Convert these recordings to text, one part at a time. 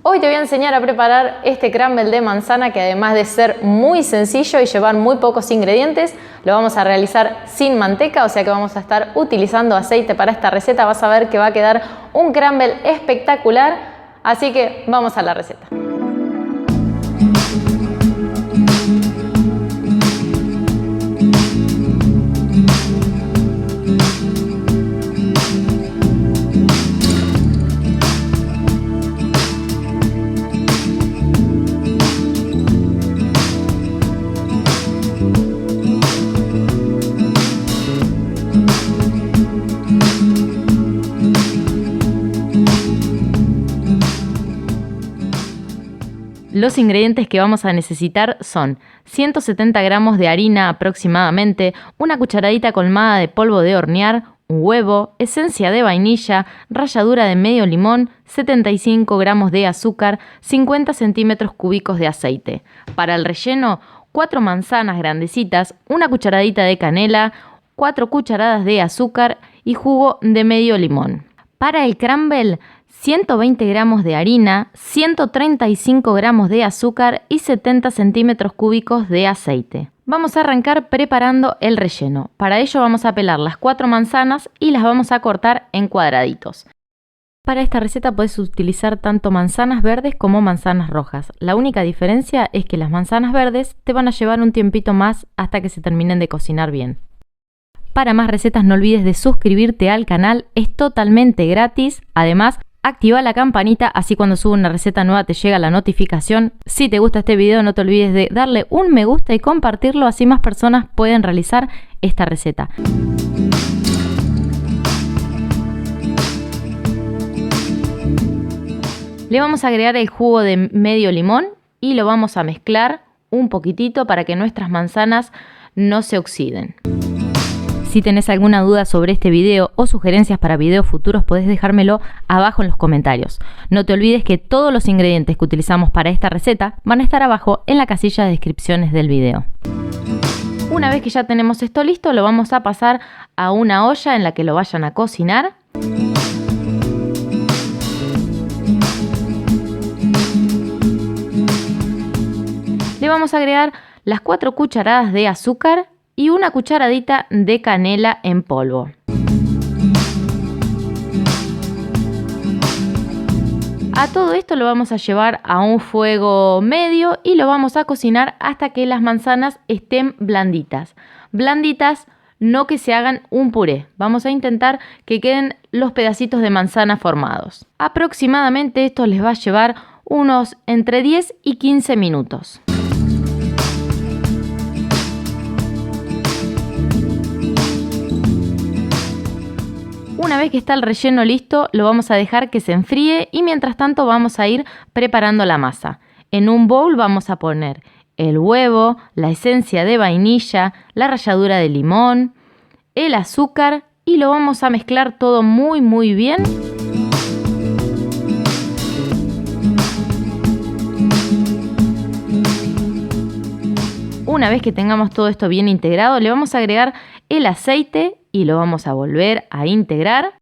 Hoy te voy a enseñar a preparar este crumble de manzana que además de ser muy sencillo y llevar muy pocos ingredientes, lo vamos a realizar sin manteca, o sea que vamos a estar utilizando aceite para esta receta. Vas a ver que va a quedar un crumble espectacular, así que vamos a la receta. Los ingredientes que vamos a necesitar son 170 gramos de harina aproximadamente, una cucharadita colmada de polvo de hornear, un huevo, esencia de vainilla, ralladura de medio limón, 75 gramos de azúcar, 50 centímetros cúbicos de aceite. Para el relleno, 4 manzanas grandecitas, una cucharadita de canela, 4 cucharadas de azúcar y jugo de medio limón. Para el crumble, 120 gramos de harina, 135 gramos de azúcar y 70 centímetros cúbicos de aceite. Vamos a arrancar preparando el relleno. Para ello vamos a pelar las 4 manzanas y las vamos a cortar en cuadraditos. Para esta receta puedes utilizar tanto manzanas verdes como manzanas rojas. La única diferencia es que las manzanas verdes te van a llevar un tiempito más hasta que se terminen de cocinar bien. Para más recetas no olvides de suscribirte al canal, es totalmente gratis. Además, activa la campanita, así cuando subo una receta nueva te llega la notificación. Si te gusta este video no te olvides de darle un me gusta y compartirlo, así más personas pueden realizar esta receta. Le vamos a agregar el jugo de medio limón y lo vamos a mezclar un poquitito para que nuestras manzanas no se oxiden. Si tenés alguna duda sobre este video o sugerencias para videos futuros, podés dejármelo abajo en los comentarios. No te olvides que todos los ingredientes que utilizamos para esta receta van a estar abajo en la casilla de descripciones del video. Una vez que ya tenemos esto listo, lo vamos a pasar a una olla en la que lo vayan a cocinar. Le vamos a agregar las 4 cucharadas de azúcar y una cucharadita de canela en polvo. A todo esto lo vamos a llevar a un fuego medio y lo vamos a cocinar hasta que las manzanas estén blanditas. Blanditas, no que se hagan un puré. Vamos a intentar que queden los pedacitos de manzana formados. Aproximadamente esto les va a llevar unos entre 10 y 15 minutos. Una vez que está el relleno listo, lo vamos a dejar que se enfríe y mientras tanto vamos a ir preparando la masa. En un bowl vamos a poner el huevo, la esencia de vainilla, la ralladura de limón, el azúcar y lo vamos a mezclar todo muy bien. Una vez que tengamos todo esto bien integrado, le vamos a agregar el aceite y lo vamos a volver a integrar.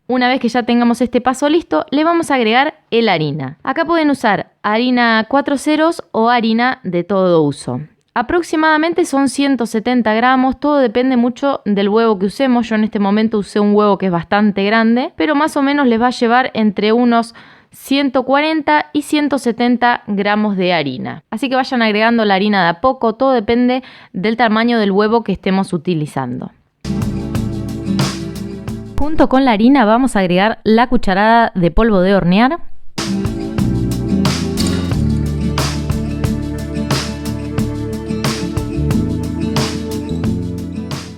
Una vez que ya tengamos este paso listo, le vamos a agregar la harina. Acá pueden usar harina 4 ceros o harina de todo uso. Aproximadamente son 170 gramos, todo depende mucho del huevo que usemos. Yo en este momento usé un huevo que es bastante grande, pero más o menos les va a llevar entre unos 140 y 170 gramos de harina. Así que vayan agregando la harina de a poco, todo depende del tamaño del huevo que estemos utilizando. Junto con la harina vamos a agregar la cucharada de polvo de hornear.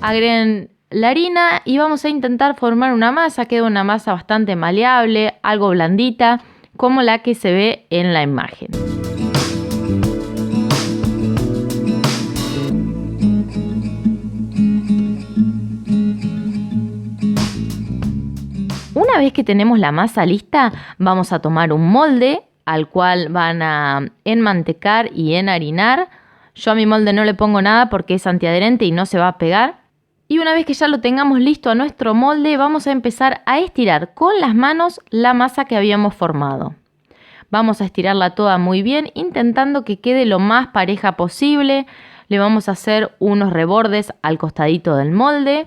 Agreguen la harina y vamos a intentar formar una masa. Queda una masa bastante maleable, algo blandita, como la que se ve en la imagen. Una vez que tenemos la masa lista, vamos a tomar un molde al cual van a enmantecar y enharinar. Yo a mi molde no le pongo nada porque es antiadherente y no se va a pegar. Y una vez que ya lo tengamos listo a nuestro molde, vamos a empezar a estirar con las manos la masa que habíamos formado. Vamos a estirarla toda muy bien, intentando que quede lo más pareja posible. Le vamos a hacer unos rebordes al costadito del molde.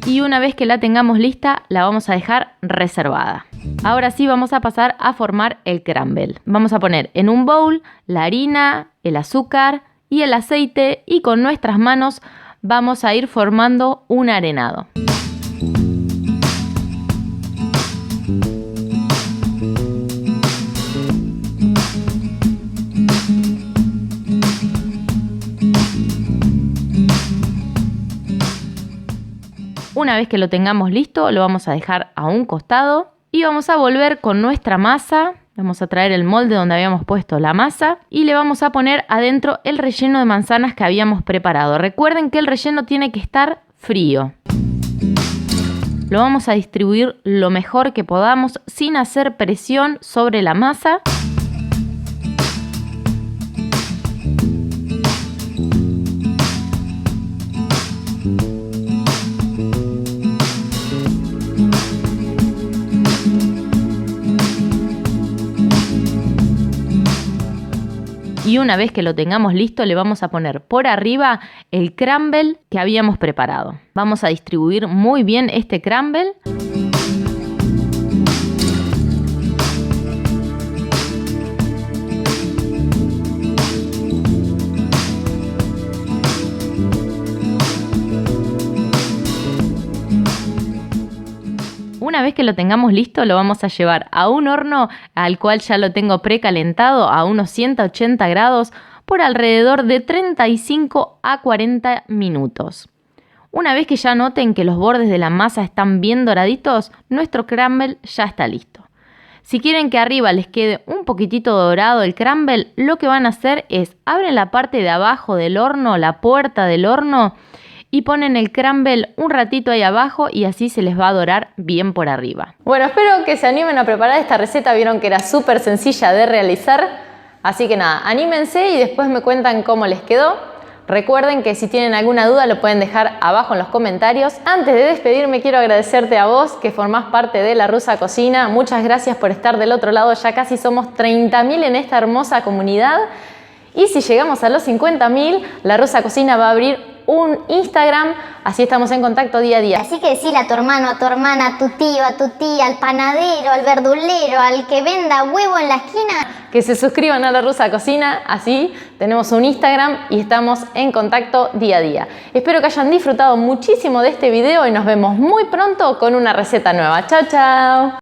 Y una vez que la tengamos lista, la vamos a dejar reservada. Ahora sí vamos a pasar a formar el crumble. Vamos a poner en un bowl la harina, el azúcar y el aceite y con nuestras manos vamos a ir formando un arenado. Una vez que lo tengamos listo, lo vamos a dejar a un costado y vamos a volver con nuestra masa. Vamos a traer el molde donde habíamos puesto la masa y le vamos a poner adentro el relleno de manzanas que habíamos preparado. Recuerden que el relleno tiene que estar frío. Lo vamos a distribuir lo mejor que podamos sin hacer presión sobre la masa. Y una vez que lo tengamos listo, le vamos a poner por arriba el crumble que habíamos preparado. Vamos a distribuir muy bien este crumble. Una vez que lo tengamos listo, lo vamos a llevar a un horno al cual ya lo tengo precalentado a unos 180 grados por alrededor de 35 a 40 minutos. Una vez que ya noten que los bordes de la masa están bien doraditos, nuestro crumble ya está listo. Si quieren que arriba les quede un poquitito dorado el crumble, lo que van a hacer es abren la parte de abajo del horno, la puerta del horno, y ponen el crumble un ratito ahí abajo y así se les va a dorar bien por arriba. Bueno, espero que se animen a preparar esta receta. Vieron que era súper sencilla de realizar. Así que nada, anímense y después me cuentan cómo les quedó. Recuerden que si tienen alguna duda lo pueden dejar abajo en los comentarios. Antes de despedirme quiero agradecerte a vos que formás parte de La Rusa Cocina. Muchas gracias por estar del otro lado. Ya casi somos 30.000 en esta hermosa comunidad. Y si llegamos a los 50.000, La Rusa Cocina va a abrir un Instagram, así estamos en contacto día a día. Así que decirle a tu hermano, a tu hermana, a tu tío, a tu tía, al panadero, al verdulero, al que venda huevo en la esquina, que se suscriban a La Rusa Cocina, así tenemos un Instagram y estamos en contacto día a día. Espero que hayan disfrutado muchísimo de este video y nos vemos muy pronto con una receta nueva. ¡Chao, chao!